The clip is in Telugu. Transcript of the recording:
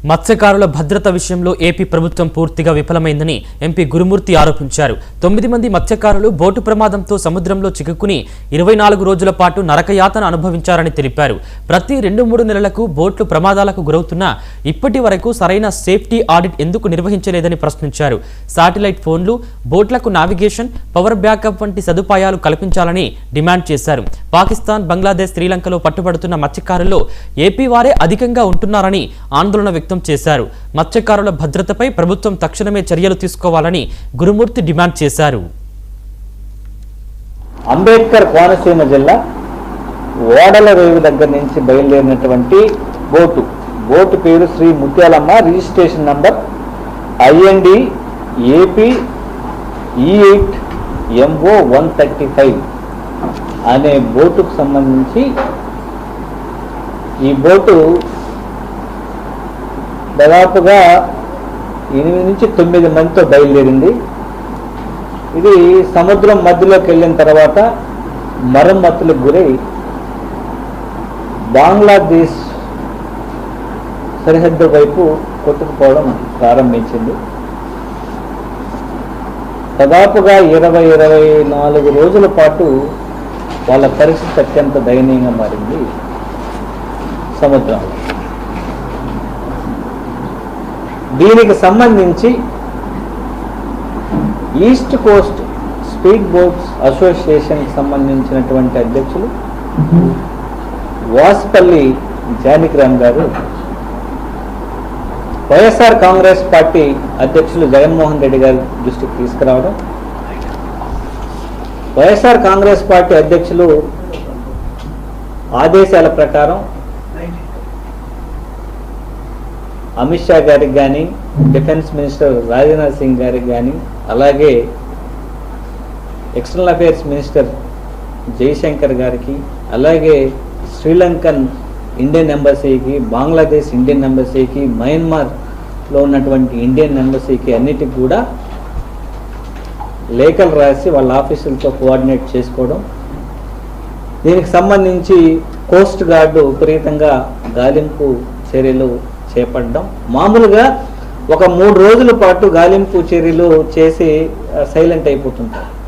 మత్స్యకారుల భద్రత విషయంలో ఏపీ ప్రభుత్వం పూర్తిగా విఫలమైందని ఎంపీ గురుమూర్తి ఆరోపించారు. 9 మంది మత్స్యకారులు బోటు ప్రమాదంతో సముద్రంలో చిక్కుకుని 24 రోజుల పాటు నరకయాతన అనుభవించారని తెలిపారు. ప్రతి 2-3 నెలలకు బోట్లు ప్రమాదాలకు గురవుతున్నా ఇప్పటి వరకు సరైన సేఫ్టీ ఆడిట్ ఎందుకు నిర్వహించలేదని ప్రశ్నించారు. శాటిలైట్ ఫోన్లు, బోట్లకు నావిగేషన్, పవర్ బ్యాకప్ వంటి సదుపాయాలు కల్పించాలని డిమాండ్ చేశారు. పాకిస్తాన్, బంగ్లాదేశ్, శ్రీలంకలో పట్టుబడుతున్న మత్స్యకారుల్లో ఏపీ వారే అధికంగా ఉంటున్నారని ఆందోళన వ్యక్తం చేశారు. మత్స్యకారుల భద్రతపై ప్రభుత్వం తక్షణమే చర్యలు తీసుకోవాలని గురుమూర్తి డిమాండ్ చేశారు. అంబేద్కర్ కోనసీమ జిల్లా ఓడల రేవు దగ్గర నుంచి బయలుదేరినటువంటి బోటు పేరు Shri Muthyalamma, registration number IND AP E8 MO 135 అనే బోటుకు సంబంధించి ఈ బోటు దాదాపుగా 8 నుంచి 9 మందితో బయలుదేరింది. ఇది సముద్రం మధ్యలోకి వెళ్ళిన తర్వాత మరమ్మతులకు గురై బంగ్లాదేశ్ సరిహద్దు వైపు కొట్టుకుపోవడం ప్రారంభించింది. దాదాపుగా 20-24 రోజుల పాటు వాళ్ళ పరిస్థితి అత్యంత దయనీయంగా మారింది. సముద్రంలో దీనికి సంబంధించి ఈస్ట్ కోస్ట్ స్పీడ్ బోట్స్ అసోసియేషన్కి సంబంధించినటువంటి అధ్యక్షులు వాసుపల్లి జానకిరామ్ గారు వైఎస్ఆర్ కాంగ్రెస్ పార్టీ అధ్యక్షులు జగన్మోహన్ రెడ్డి గారి దృష్టికి తీసుకురావడం, వైఎస్ఆర్ కాంగ్రెస్ పార్టీ అధ్యక్షులు ఆదేశాల ప్రకారం అమిత్ షా గారికి కానీ, డిఫెన్స్ మినిస్టర్ రాజ్నాథ్ సింగ్ గారికి కానీ, అలాగే ఎక్స్టర్నల్ అఫైర్స్ మినిస్టర్ జయశంకర్ గారికి, అలాగే శ్రీలంకన్ ఇండియన్ ఎంబసీకి, బంగ్లాదేశ్ ఇండియన్ ఎంబసీకి, మయన్మార్లో ఉన్నటువంటి ఇండియన్ ఎంబసీకి అన్నిటికి కూడా లేఖలు రాసి వాళ్ళ ఆఫీసులతో కోఆర్డినేట్ చేసుకోవడం, దీనికి సంబంధించి కోస్ట్ గార్డు విపరీతంగా గాలింపు చర్యలు చేపట్టడం. మామూలుగా ఒక 3 రోజుల పాటు గాలింపు చర్యలు చేసి సైలెంట్ అయిపోతుంటారు.